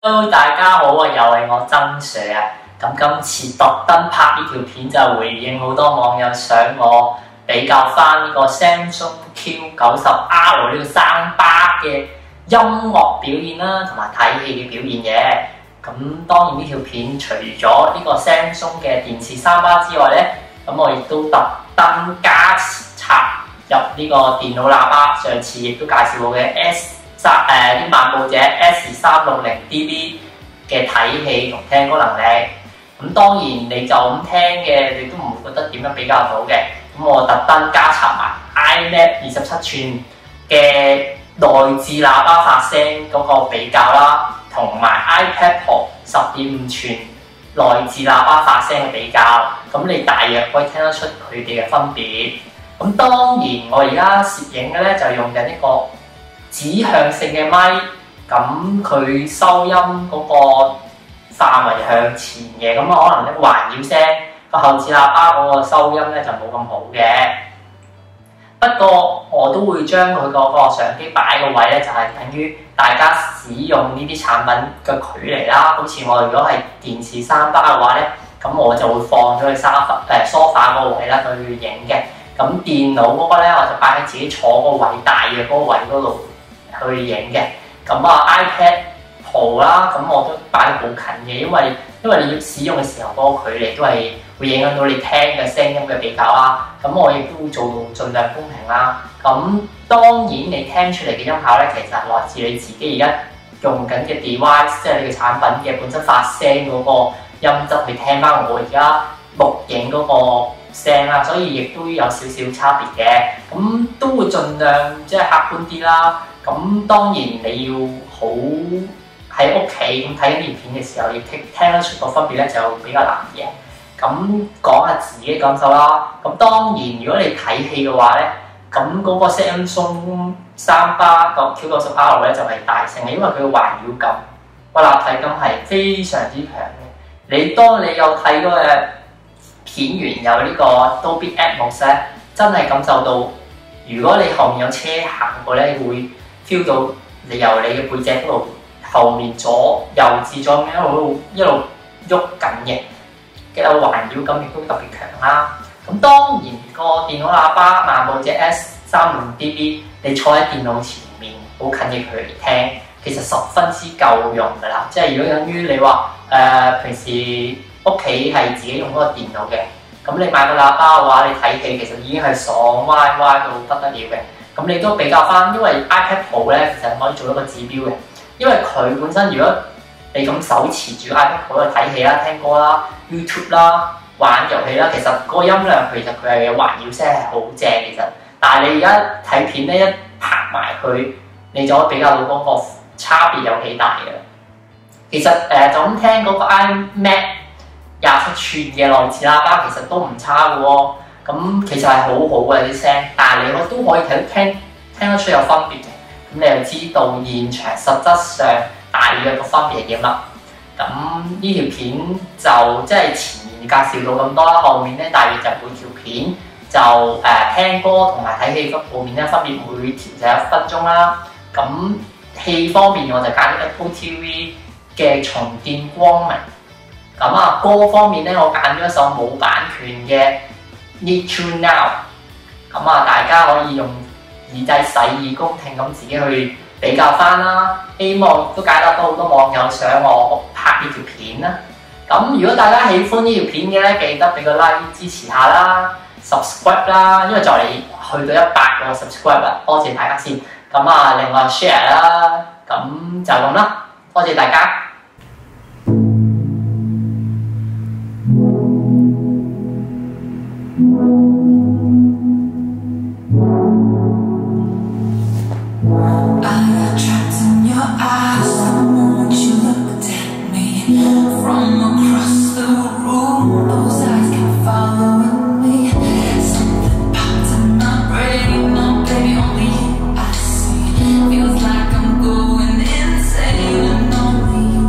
Hello，大家好啊，又係我曾 Sir 啊。咁今次特登拍呢條片就回應好多網友想我比較翻呢個 Samsung Q90R 呢個生巴嘅音樂表現啦，同埋睇戲嘅表現嘅。咁當然呢條片除咗呢個 Samsung 嘅電視生巴之外咧，咁我亦都特登加插入呢個電腦喇叭。上次亦都介紹過嘅啲漫步者 S360DB 嘅睇戲同聽歌能力。咁當然你就咁聽嘅，你都唔會覺得點樣比較到嘅。咁我特登加插埋 iMac 27寸嘅內置喇叭發聲嗰個比較啦，同埋 iPad Pro 10.5寸內置喇叭發聲嘅比較。咁你大約可以聽得出佢哋嘅分別。咁當然我而家攝影嘅咧就用緊一個指向性嘅咪，咁佢收音嗰個範圍向前嘅，咁可能咧環繞聲個後置喇叭嗰個收音咧就冇咁好嘅。不過我都會將佢嗰個相機擺個位咧，就係等於大家使用呢啲產品嘅距離啦。好似我如果係電視生巴嘅話咧，咁我就會放咗去梳化嗰個位啦去影嘅。咁電腦嗰個咧我就擺喺自己坐嗰個位，大約嗰個位嗰度去影嘅。咁iPad Pro 啦，咁我都擺得好近嘅，因為你要使用嘅時候嗰個距離都係會影響到你聽嘅聲音嘅比較啦。咁我亦都會做到盡量公平啦。咁當然你聽出嚟嘅音效咧，其實係來自你自己而家用緊嘅 device， 即係你嘅產品嘅本身發聲嗰個音質去聽翻我而家錄影嗰個聲啦，所以亦都有少少差別嘅。咁都會盡量即係客觀啲啦。咁當然你要好喺屋企咁睇緊呢片嘅時候，要聽得出個分別咧，就比較難嘅。咁講下自己感受啦。咁當然如果你睇戲嘅話咧，咁嗰個 Samsung 生巴個 Q90R 咧就係大勝嘅，因為佢嘅環繞感、個立體感係非常之強嘅。當你有睇嗰個片源有呢個 Dolby Atmos 咧，真係感受到，如果你後面有車行過咧，會 feel 到你由你嘅背脊嗰度後面左右至左咁一路喐緊嘅，嘅環繞感亦都特別強啦。咁當然個電腦喇叭漫步者 S360DB， 你坐喺電腦前面好近嘅距離聽，其實十分之夠用㗎啦。即係如果等於你話平時屋企係自己用嗰個電腦嘅，咁你買個喇叭嘅話，你睇戲其實已經係爽歪歪到不得了嘅。咁你都比較翻，因為 iPad Pro 咧其實可以做一個指標嘅，因為佢本身如果你咁手持住 iPad Pro 去睇戲啦、聽歌啦、YouTube 啦、玩遊戲啦，其實嗰個音量其實佢係環繞聲係好正其實，但係你而家睇片咧一拍埋佢，你就可以比較到嗰個差別有幾大嘅。其實就咁聽嗰個 iMac 27寸嘅內置喇叭其實都唔差嘅喎。咁其實係好好嘅啲聲，但係你都可以聽得出有分別嘅。咁你又知道現場實質上大約個分別係點啦。咁呢條片就即係前面介紹到咁多啦，後面咧大約就每條片就聽歌同埋睇戲方面咧分別每條就1分鐘啦。咁戲方面我就揀咗 Apple TV 嘅重見光明。咁歌方面咧我揀咗一首冇版權嘅Need You Now， 咁大家可以用耳仔洗耳恭聽咁自己去比較翻啦。希望都解答到好多網友想我拍呢條片啦。咁如果大家喜歡呢條片嘅咧，記得俾個 like 支持下啦 ，subscribe 啦，因為就嚟去到100個 subscribe 啦，多謝大家先。咁另外 share 啦，咁就咁啦，多謝大家。Feels like I'm going insane and only you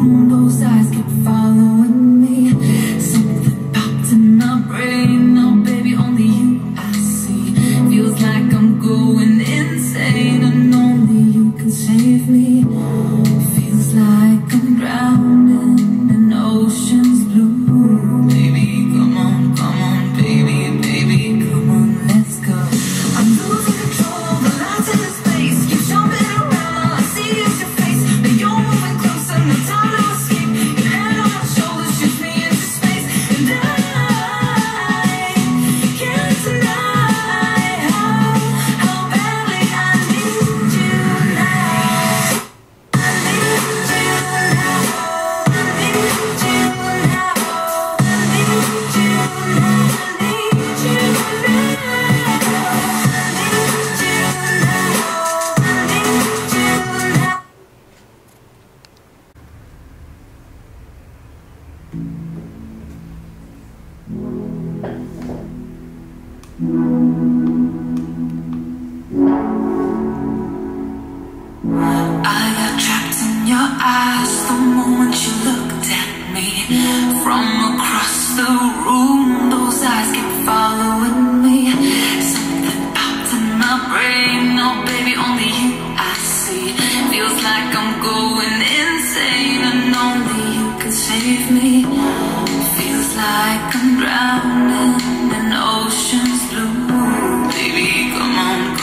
room, those eyes kept following me. Something popped in my brain. Now, baby, only you I see. Feels like I'm going insane, and only you can save me. Feels like I'm drowning in ocean's blue. Baby, come on, baby, baby, come on, let's go. I'm losing control of the lights in the space. Keep jumping around, all I see is your face. But you're moving closer, no time to escape. Your hand on my shoulder shoots me into space, and I can't deny how badly I need you now. I need you now. I need you now. I need you now. I need you now. I got trapped in your eyes the moment you looked at me. From across the room, those eyes kept following me. Something popped in my brain. Oh, baby, only you I see. Feels like I'm going insane, and only you can save me. Feels like I'm drowning in ocean's blue. Baby, come on,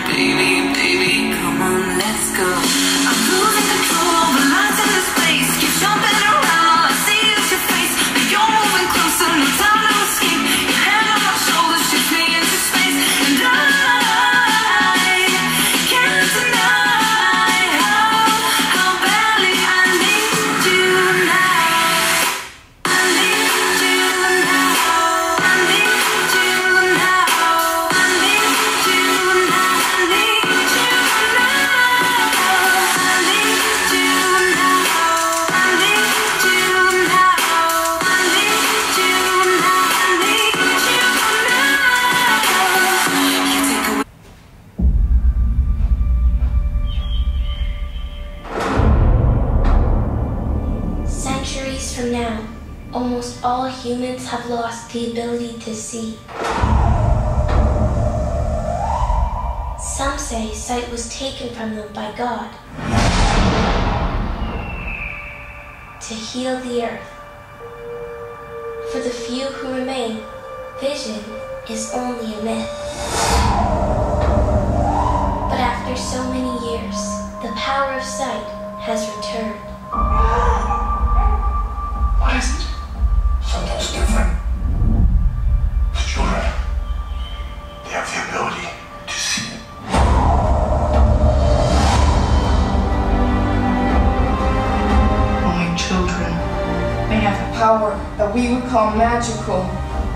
baby, baby, come on, let's go. I'm losing control of the lights in the space. Keep jumping around, all I see is your face. But you're moving closer, no time to escape. Your hand on my shoulder shoots me into space, and I can't deny how badly I need you now. I need you now. I need you now. I need you now. I need you now. I need you now. I need you now. I need you now. I need you now. You take away. Centuries from now, almost all humans have lost the ability to see. Some say sight was taken from them by God to heal the earth. For the few who remain, vision is only a myth. But after so many years, the power of sight has returned. What is it? Something's different. The children, they have the ability to see. Only children may have a power that we would call magical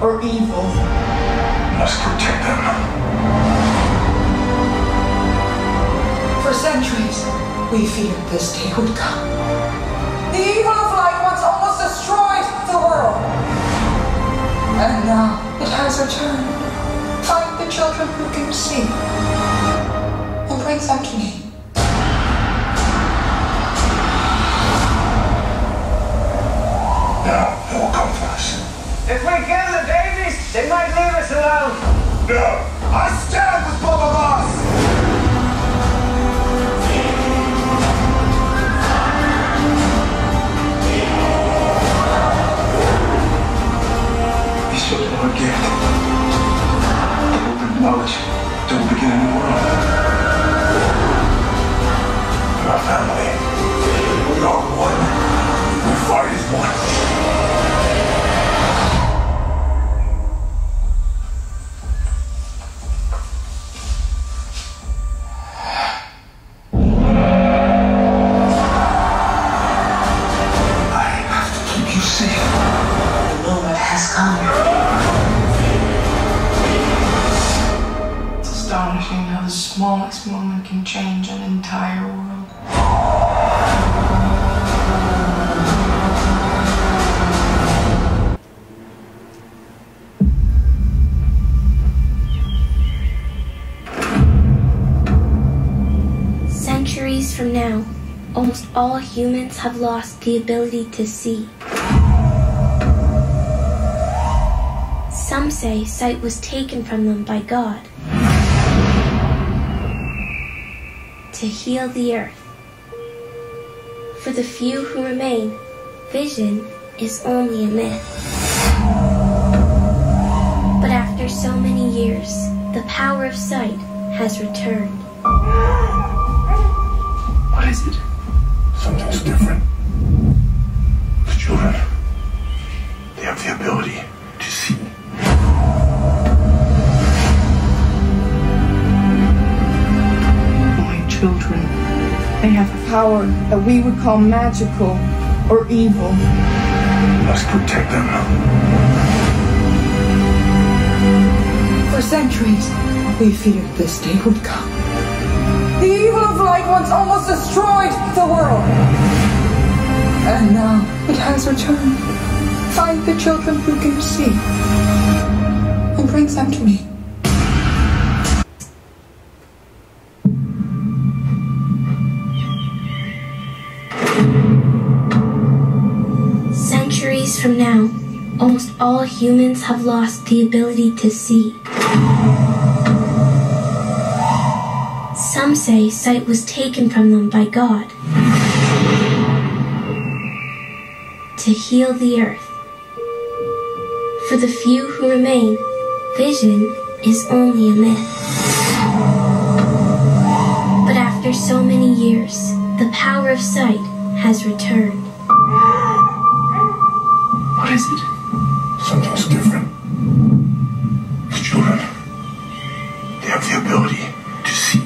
or evil. We must protect them. For centuries, we feared this day would come. The evil of light once almost destroyed the world. And now it has returned. Find the children who can see and bring them to me. Now, they will come for us. If we kill the babies, they might leave us alone. No! I stand with both of us! These children are a gift. They will bring knowledge. They will begin a new world. We're a family. We are one. We fight as one. It's astonishing how the smallest moment can change an entire world. Centuries from now, almost all humans have lost the ability to see. Some say sight was taken from them by God to heal the earth. For the few who remain, vision is only a myth. But after so many years, the power of sight has returned. What is it? Something's different. The children, they have the ability to see. My children, they have a power that we would call magical or evil. We must protect them. For centuries, we feared this day would come. The evil of light once almost destroyed the world. And now it has returned. Find the children who can see and bring them to me. Centuries from now, almost all humans have lost the ability to see. Some say sight was taken from them by God to heal the earth. For the few who remain, vision is only a myth. But after so many years, the power of sight has returned. What is it? Something's different. The children, they have the ability to see.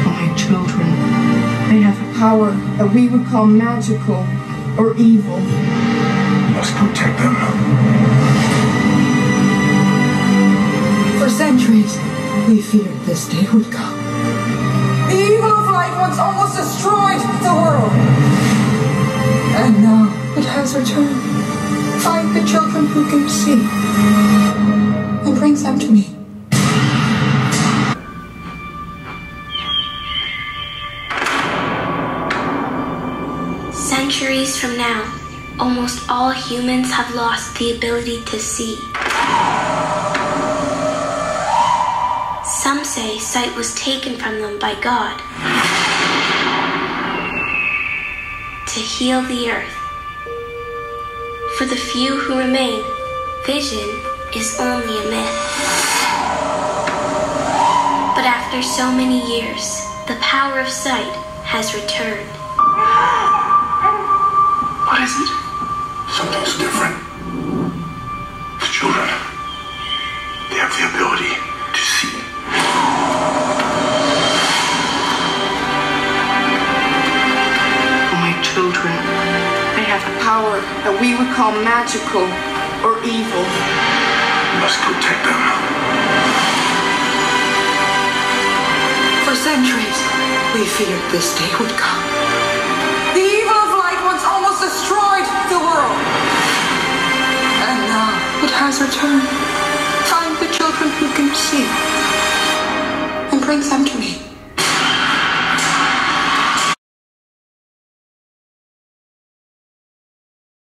My children, they have a power that we would call magical or evil. We must protect them. For centuries, we feared this day would come. The evil of light once almost destroyed the world. And now it has returned. Find the children who can see and bring them to me. Centuries from now, almost all humans have lost the ability to see. Some say sight was taken from them by God to heal the earth. For the few who remain, vision is only a myth. But after so many years, the power of sight has returned. What is it? Something's different. The children, they have the ability to see. My children, they have a power that we would call magical or evil. We must protect them. For centuries, we feared this day would come. The evil of light once almost destroyed the world. And now it has returned. Find the children who can see and bring them to me.